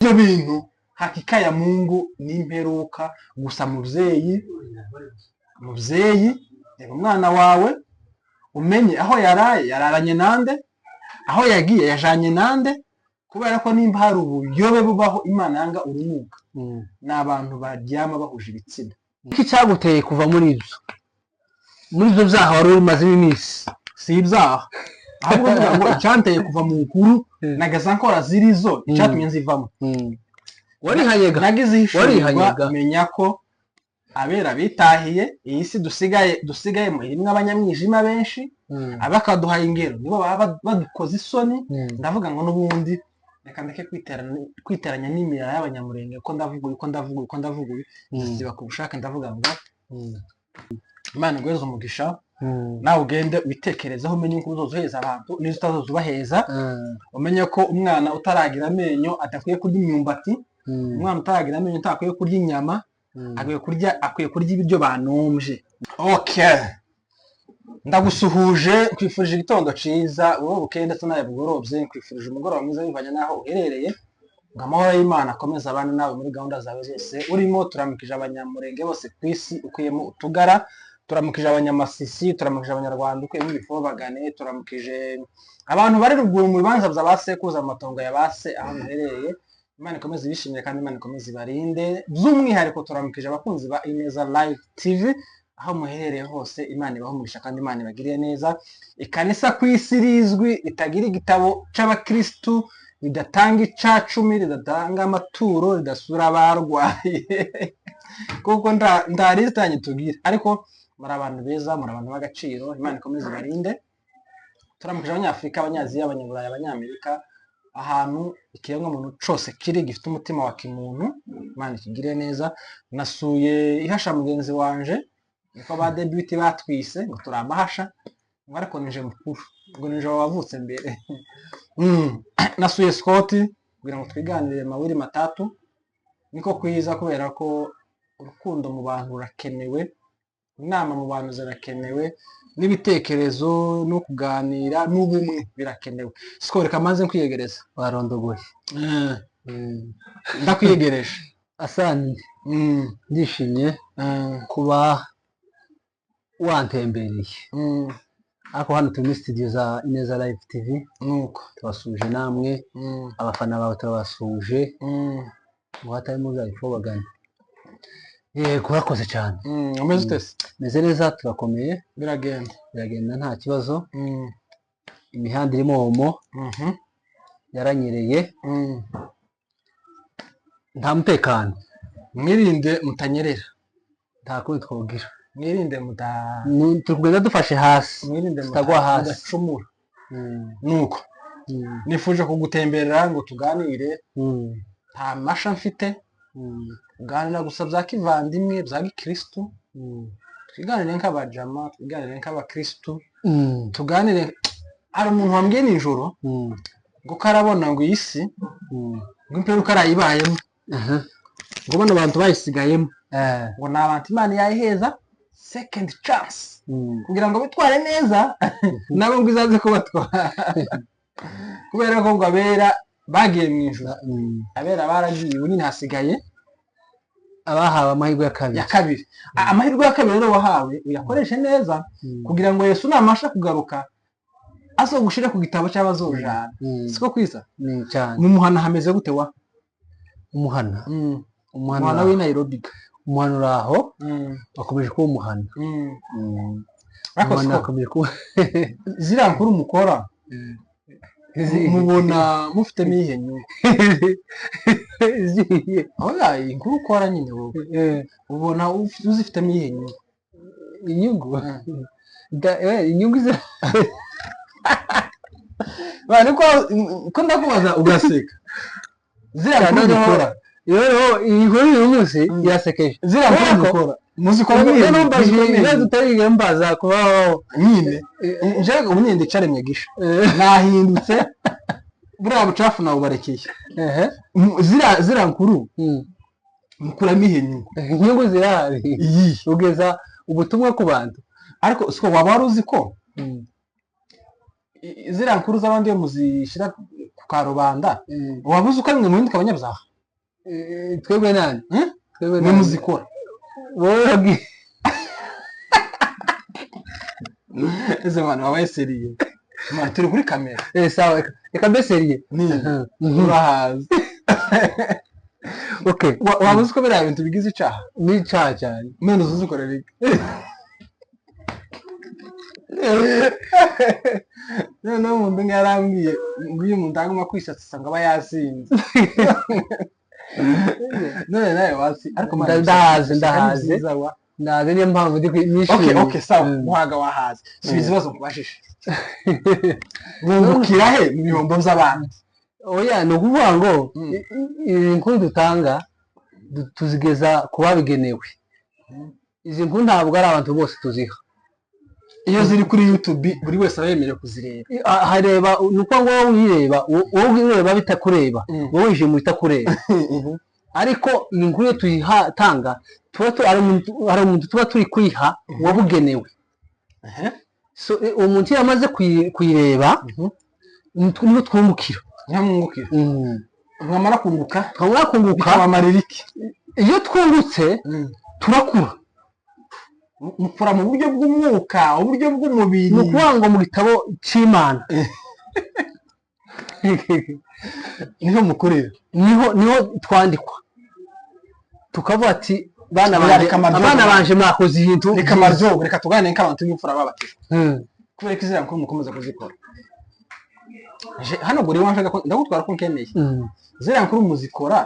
ibyo bintu hakika ya Mungu n'imperuka. Gusa muvyeyi reba umwana wawe umenye aho yaraye yararanye nande, aho yagiye yajanye nande, kubera ko nimba hari ubuyobe bubaho Imana yanga urunuka n'abantu baryama bahuje ibitsina. Iki cyaguteye kuva muri ibyo byaha wari umaze iminsi? Si ibyaha, ahubwo mvuga ngo icyanteye kuva mu nkuru nagaza nkora zirizo icyatumye nzivamo. Nagize ihishurwa menya ko abera bitahiye iyi si dusigaye mu irimwe abanyamwijima benshi, abakaduhaye ingero nibo baba badukoze isoni. Ndavuga ngo n'ubundi reka ndeke kwiteranya n'imira y'abanyamurenge ko ndavuga ziba ku bushake. Ndavuga ngo Imana iguheze umugisha, nawe ugende witekerezaho umenye uko uzozuheza abantu n'izo utazozubaheza. Umenye ko umwana utaragira amenyo adakwiye kurya imyumbati, umwana utaragira amenyo utakwiye kurya inyama, akwiye kurya ibiryo banomje. Okay, ndagusuhuje, nkwifurije igitondo ciza, wowe bukeye ndetse nawe bugorobye, nkwifurije umugoroba mwiza bivanye naho uherereye. Ngo amahoro y'Imana akomeze abana nawe muri gahunda zawe zose urimo. Turamukije abanyamurenge bose ku isi ukuyemo utugara, turamukije abanyamasisi, turamukije abanyarwanda ukuyemo ibifobagane, turamukije abantu bari ruguru mu bibanza bya basekuza amatongo ya base aho muherereye. Imana ikomeze ibishimire kandi Imana ikomeze ibarinde. By'umwihariko turamukije abakunzi ba INEZA Live TV aho muherereye hose. Imana ibahe umugisha kandi Imana ibagiriye neza. Ikanisa ku isi rizwi ritagira igitabo c'abakristu, ridatanga icacumi, ridatanga amaturo, ridasura abarwaye kuko ndaritanye tubwira, ariko muri abantu beza, muri abantu b'agaciro. Imana ikomeze ibarinde. Turamukije abanyafrika, abanyaziya, abanyaburayi, abanyamerika, ahantu ikiremwa muntu cose kiri gifite umutima wa kimuntu, Imana ikigire neza. Nasuye ihasha mugenzi wanje, niko ba debut batwise ngo turamahasha, ngo ariko nije mukuru, ngo nije wavutse mbere. Nasuye Scott kugira ngo twiganire mawiri matatu, niko kwiza kubera ko urukundo mu bantu rurakenewe, inama mu bantu zirakenewe, n'ibitekerezo no kuganira n'ubumwe birakenewe. Scott kamaze kwiyegereza warondogoye. Ndakwiyegereje. Asante. Ndishimye kuba wantembereye. Ako hano turi muri studio za INEZA Live TV. Nuko tubasuje namwe, abafana bawe turabasuje, ngo hatarimo bya bifobagane. Kurakoze cyane. Umeze utese? Meze neza, turakomeye, biragenda nta kibazo. Imihanda irimo homo, yaranyereye, nta mutekano. Mwirinde mutanyerera, nta kundi twogira. Mwirinde tugenda dufashe hasi, mwirinde tutagwa hasi, mudacumura. Nuko nifuje kugutemberera ngo tuganire, nta masha mfite, kuganira gusa bya kivandimwe bya gikristu, tuganire nk'abajama, tuganire nk'abakristu, tuganire. Hari umuntu wambwiye nijoro ngo karabona ngo iyi si ngo imperuka arayibayemo, ngo bano abantu bayisigayemo, ngo ni abantu Imana yayiheza second chance kugira ngo bitware neza nabo ngo izaze kubatwara, kubera ko ngo abera bagiye mu ijuru, abera baragiye, ubu nyine hasigaye abahawe amahirwe ya kabiri. Amahirwe ya kabiri rero wahawe uyakoreshe neza kugira ngo Yesu namasha kugaruka azogushire ku gitabo cy'abazojana. Siko kwiza cyane. Mu muhana hameze gute wa umuhana? Umuhana w'i Nairobi. Umuhana uraho bakomeje kuba umuhana. Umuhana akomeje kuba ziriya nkuru mukora mubona mufitemo iyihe nyungu? Oya, inkuru ukora nyine wowe ubona uzifitemo iyihe nyungu? Inyungu bari ko ndakubaza ugaseka. Ziriya nkuru mukora iyi nkuru uyu munsi yasekeje. Ziriya nkuru mukora muzikora niyo tutariye mbaza kubaho nyine. Nje umunye ndicaremye gisha nahindutse buriya bucafu nawe ubarekeye. Ziriya nkuru mukuramo ihe inyungu zirahari, ugeza ubutumwa ku bantu. Ariko siko waba wari uzi ko ziriya nkuru z'abandi yo muzishira ku karubanda, wabuze uko rimwe muhinduka abanyabyaha? twebwe nani twebwe mwe muzikora wowe ese mwana wabaye seriye mwana turi kuri kamera sawa reka mbe seriye urahazi okay waba uzi ko biriya bintu bigize icaha ni icaha cyane none uzikorera iki noneho umuntu umwe yarambwiye ngo iyo umuntu agomba kwisatsa usanga aba yasinze none nawe wasi ariko ndahaze niyo mpamvu ndi nishimye okay sawa muhaga wahaze subiza ibibazo kubashije wungukira he mu bihombo by'abandi oya ni ukuvuga ngo inkuru dutanga tuzigeza ku babigenewe izi nkuru ntabwo ari abantu bose tuziha iyo ziri kuri YouTube buri wese aba yemerewe kuzireba hareba ni ukuvuga ngo wowe ureba bitakureba wowe wije mu bitakureba ariko iyi nkuru iyo tuyitanga hari umuntu tuba turi kwiha wabugenewe umuntu iyo amaze kuyireba niho twungukira mwamara kunguka bikabamarira iki iyo twungutse turakura mukura mu buryo bw'umwuka uburyo bw'umubiri ni ukuvuga ngo mu gitabo cy'Imana niho mukorera niho twandikwa tukavuga ati bana banje mwakoze ibintu reka tuganire nk'abantu b'imfura babatijwe kubera ko izira nkuru mukomeza kuzikora hano guri wanshaka ndagutwara ko nkeneye zira nkuru muzikora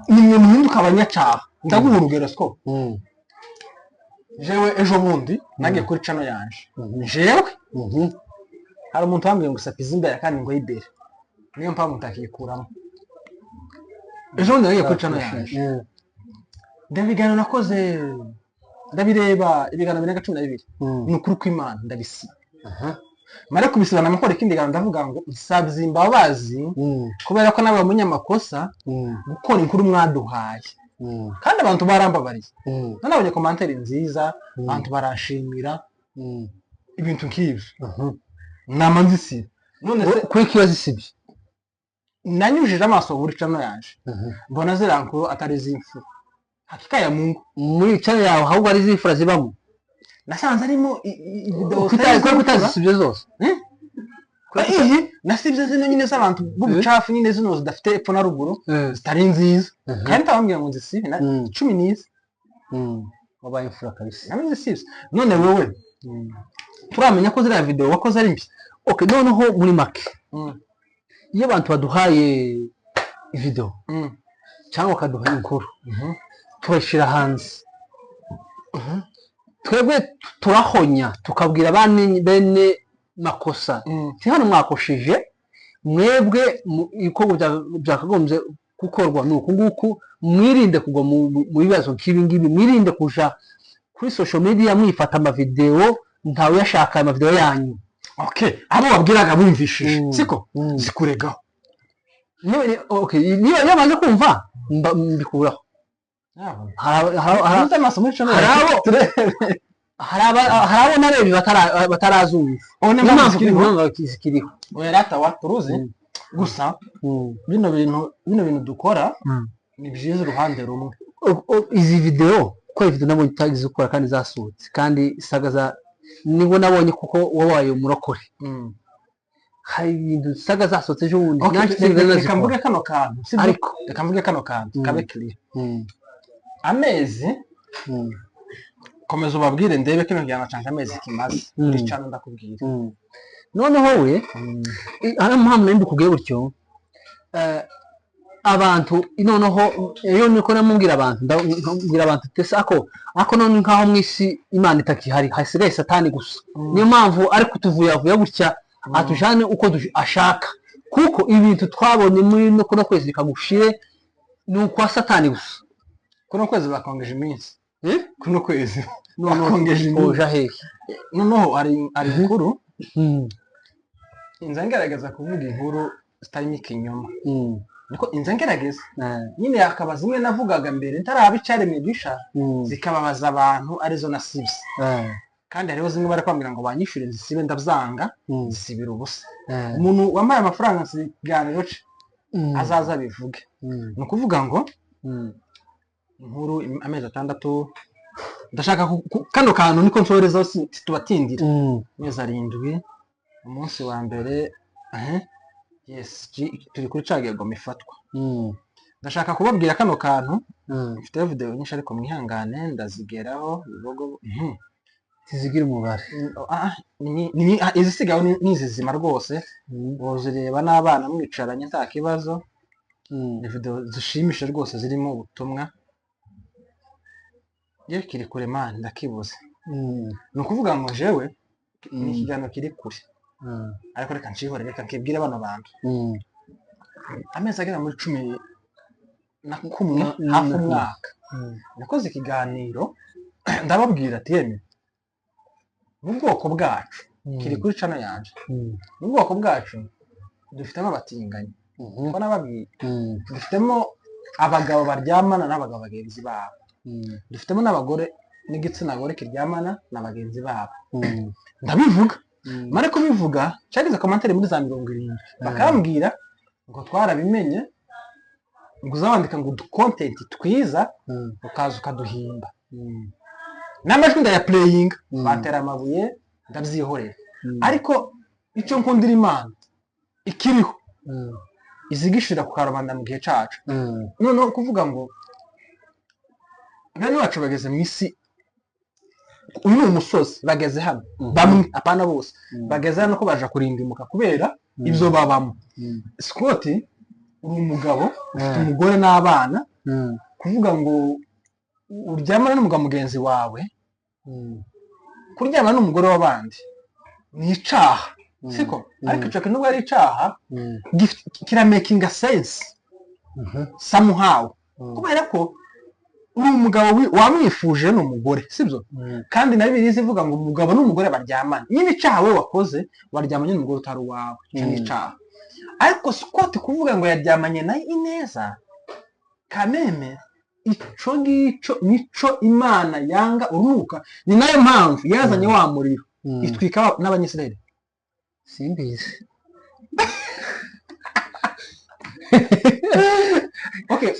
nimwe muhinduka abanyacaha ndaguha urugero siko jewe ejo bundi nagiye kuri channel yanje jewe hari umuntu wambwiye ngo sapiza imbere kandi ngo yibere niyo mpamvu ntakikuramo ejo bundi nagiye kuri channel yanje ndabiganiro nakoze ndabireba ibiganiro birenga 12 ni ukuri kw'Imana ndabisiba mara kubisibana amakore kindi gano ndavuga ngo nsabye imbabazi kubera ko nawe munyamakosa gukora inkuru mwaduhaye kandi abantu barambabariye nanabonye commentaire nziza abantu barashimira ibintu nk'ibyo namanzisi none se kuri kibazo isibye nanyujije amaso buri channel yaje mbona zira nkuru atari zimfu hakika ya Mungu muri channel yawe ahubwo ari zifura zibamo nasanze arimo video kutazisibye zose nasibye zino nyine z'abantu b'ubucafu nyine zino zidafite epfo na ruguru zitari nziza kandi tabambwira ngo nzisibe na 10 nize wabaye imfura kabisa namenye zisibye none wowe turamenya ko ziriya video wakoze ari mbi okay noneho muri make iyo abantu baduhaye video cyangwa kaduhaye inkuru turashira hanze twebwe turahonya tukabwira bene makosa hano mwakoshije mwebwe ibikorwa byakagombye gukorwa nuko nguku mwirinde kugwa mu bibazo nk'ibi ngibi mwirinde kuja kuri social media mwifata amavideo ntawe yashaka amavideo yanyu okay abo babwiraga bumvishije siko zikuregaho niyo yamaze kumva mbikuraho hari abo narebi batarazumva impamvu zikiriho werata waturuzi gusa bino bintu dukora ni byiza uruhande rumwe izi video ko video nabonye utagize ukora kandi zasohotse kandi sagaza nibo nabonye kuko wabaye umurokore hari ibintu saga zasohotse ejo bundi reka mvuge kano kantu ariko reka mvuge kano kantu kabe clear amezi komeza ubabwire ndebe kino gihano cyangwa amezi kimaze kuri channel ndakubwira noneho we ari mpamvu nindi kubwiye gutyo abantu noneho iyo niko namubwira abantu ndabwira abantu tese ako none nkaho mwisi Imana itakihari hasigaye satani gusa niyo mpamvu ari kutuvuyavuya gutya atujane uko ashaka kuko ibintu twabonye muri no kwezi bikagushire ni ukwa satani gusa kuno kwezi bakongeje iminsi kuno kwezi bakongeje iminsi hehe noneho ari inkuru inza ngerageza kuvuga inkuru zitarimo ikinyoma niko inza ngerageza nyine yakaba zimwe navugaga mbere ntarabicare bisha zikababaza abantu arizo nasibye kandi hariho zimwe bari kwambira ngo banyishure nzisibe ndabyanga zisibira ubusa umuntu wamaye amafaranga nsiganiro ce azaza bivuge ni ukuvuga ngo inkuru amezi 6 ndashaka kano kantu niko nsoreza tubatindira amezi 7 umunsi wa mbere yes turi kuri cagego mifatwa ndashaka kubabwira kano kantu mfite video nyinshi ariko mwihangane ndazigeraho bibogo tizigira umubare izisigaho nizizima rwose bozireba n'abana mwicaranye nta kibazo ni video zishimisha rwose zirimo ubutumwa kiri kure man ndakibuze ni ukuvuga ngo jewe ni ikiganiro kiri kure ariko reka nshihore reka nkibwire abana bantu amezi agera muri 11 hafi umwaka nakoze ikiganiro ndababwira ati yeme mu bwoko bwacu kiri kuri cano yanje mu bwoko bwacu dufitemo abatinganyi ko nababwiye dufitemo abagabo baryamana n'abagabo bagenzi babo dufitemo n'abagore n'igitsina gore kiryamana na bagenzi babo ndabivuga mare kubivuga cyagize commentaire muri za 70 bakambwira ngo twarabimenye ngo uzabandika ngo content twiza ukaza ukaduhimba n'amajwi ndaya playing batera amabuye ndabyihorera ariko icyo nkundira Imana ikiriho izigishira ku karubanda mu gihe cacu none kuvuga ngo bane wacu bageze mu isi uyu ni umusozi bageze hano bamwe apana bose bageze hano ko baje kurindimuka kubera ibyo babamo Scott uri umugabo ufite umugore n'abana kuvuga ngo uryamana n'umugabo mugenzi wawe kuryamana n'umugore w'abandi ni icaha siko ariko ico kintu ari icaha kira making a sense somehow kubera ko uri umugabo wamwifuje n'umugore sibyo kandi na Bibiliya ivuga ngo umugabo n'umugore baryamana nyine icaha we wakoze waryamanye n'umugore utari wawe cyo ni icaha ariko Scott kuvuga ngo yaryamanye na Ineza kameme ico gico nico Imana yanga urunuka ni nayo mpamvu yazanye wa muriro itwika n'abanyisirayeli simbizi okay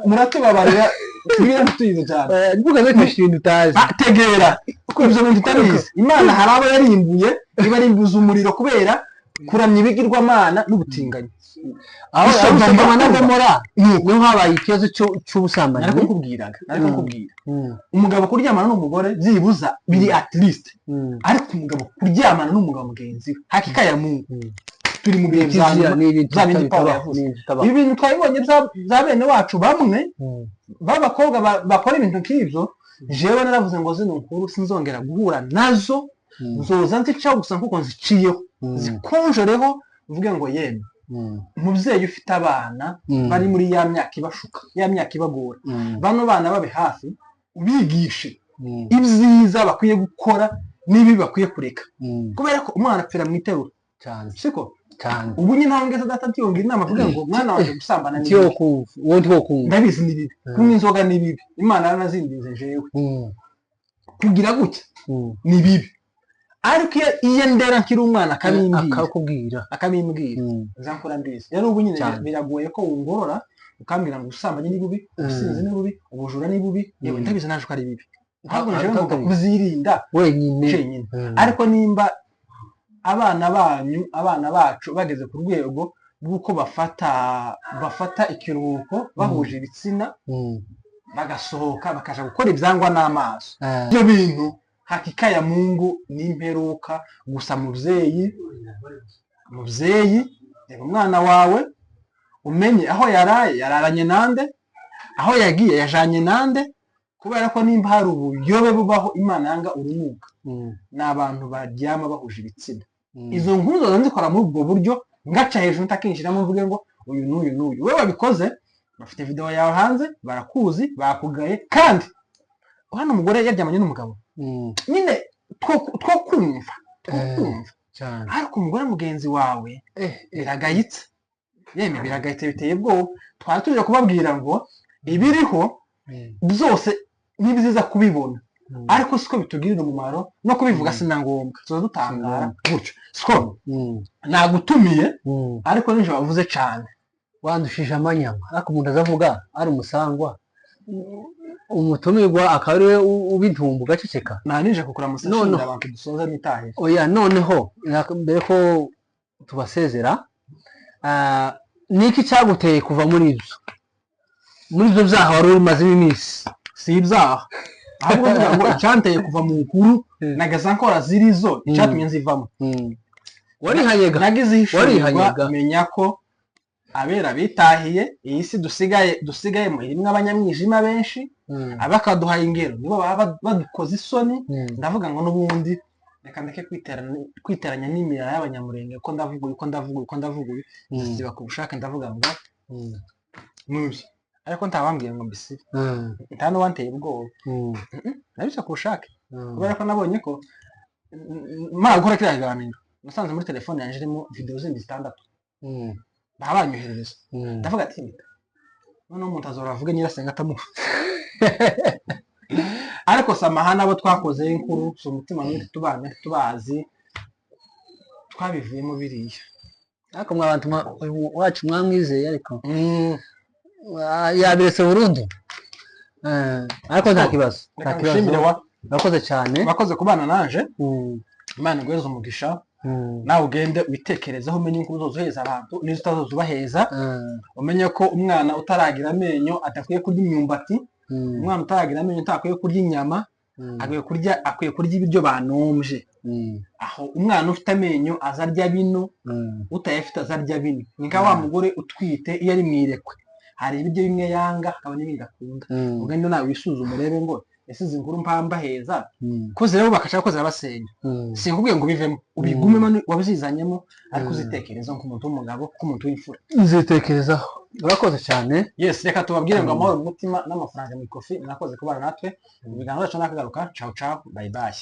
muratubabarira tubira tuyize cyane mvuga no kwishimira utazi tegera uko ibyo bintu tutabizi Imana harabo yarimbuye iba rimbuza umuriro kubera kuramya ibigirwamana n'ubutinganyi aho Sodoma na Gomora niho habaye ikibazo cy'ubusambanyi ariko nkubwira umugabo kuryamana n'umugore byibuza biri at least ariko umugabo kuryamana n'umugabo mugenzi hakika ya Mungu turi mu bihe by'abindi Paulo yavuze ibintu twabibonye za bene wacu bamwe b'abakobwa bakora ibintu nk'ibyo jewe naravuze ngo zino nkuru sinzongera guhura nazo nzoza nzicaho gusa nkuko nziciyeho zikonjoreho uvuge ngo yeme umubyeyi ufite abana bari muri ya myaka ibashuka ya myaka ibagora bano bana babe hafi ubigishe ibyiza bakwiye gukora n'ibi bakwiye kureka kubera ko umwana apfira mu iterura cyane siko cyane ubu nyine ntawe ngeze datatiyonga inama avuga ngo mwana waje gusambana ni cyo kumva wondi ho kumva ndabizi ni bibi kunywa inzoga ni bibi Imana yarazindize jewe kugira gutya ni bibi ariko iyo ndera nkiri umwana akabimbwira nzankora mbizi rero ubu nyine biragoye ko wungorora ukambwira ngo usambanye ni bubi ubusinzi ni bubi ubujura ni bubi yewe ndabizi naje ko ari bibi ntabwo nje ngo kuzirinda wenyine ariko nimba abana bacu bageze ku rwego rw'uko bafata ikiruhuko bahuje ibitsina bagasohoka bakaja gukora ibyangwa n'amaso ibyo bintu hakika ya Mungu n'imperuka gusa muvyeyi reba umwana wawe umenye aho yararanye nande aho yagiye yajanye nande kubera ko nimba hari ubuyobe bubaho Imana yanga urunuka n'abantu baryama bahuje ibitsina izo nkuru zo nzikora muri ubwo buryo ngaca hejuru ntakinjiramo mvuge ngo uyu n'uyu wewe wabikoze bafite video yawe hanze barakuzi bakugaye kandi hano umugore yaryamanye n'umugabo nyine two kumva ariko umugore mugenzi wawe biragayitse yeme biragayitse biteye bwoba twari tuje kubabwira ngo ibiriho byose nibiziza kubibona ariko siko bitugirira umumaro no kubivuga sina ngombwa tuza dutangara gutyo siko nagutumiye ariko nije bavuze cyane wandushije amanyama ariko umuntu azavuga ari umusangwa umutumirwa akaba ari we ubintumba ugaceceka nanije kukura musashinde abantu dusoza nitahe oya noneho mbere ko tubasezera niki cyaguteye kuva muri ibyo byaha wari urimazemo iminsi si ibyaha ahubwo mvuga ngo icyanteye kuva mu nkuru nagaza nkora zirizo icyatumye nzivamo nagize ihishurwa menya ko abera bitahiye iyi si dusigayemo irimo abanyamwijima benshi abakaduhaye ingero nibo baba badukoze isoni ndavuga ngo n'ubundi reka ndeke kwiteranya n'imira y'abanyamurenge ko ndavuga ziba ku bushake ndavuga ngo nubi ariko ntabambwiye ngo mbisibe nta n'uwanteye ubwoba nabise ku bushake kubera ko nabonye ko mara gukora kiriya kiganiro nasanze muri telefone yanjye irimo video zindi zitandatu babanyoherereza ndavuga ati noneho umuntu azora avuge nyirasenga atamuha ariko samahana abo twakoze inkuru si umutima n'undi tubane tubazi twabivuyemo biriya ariko mwabantu wacu mwamwizeye ariko yabiretse burundu ariko nta kibazo urakoze cyane bakoze kubana naje Imana iguheze umugisha nawe ugende witekerezaho umenye inkuru zose uheza abantu n'izo utazozubaheza umenye ko umwana utaragira amenyo adakwiye kurya imyumbati umwana utaragira amenyo utakwiye kurya inyama akwiye kurya ibiryo banombye aho umwana ufite amenyo azarya bino utayafite azarya bino ni nka wa mugore utwite iyo ari mwirekwe hari ibiryo bimwe yanga akaba n'ibindi akunda ugende nawe wisuzume urebe ngo ese izi nkuru mpamba heza ko zireba bakashaka ko zirabasenya sinkubwiye ngo bivemo ubigumemo wabizizanyemo ariko uzitekereza nk'umuntu w'umugabo nk'umuntu w'imfura uzitekerezaho urakoze cyane yes reka tubabwire ngo amahoro mu mutima n'amafaranga mu ikofi mwakoze kubana natwe ibiganiro byacu nakagaruka ciao ciao bye bye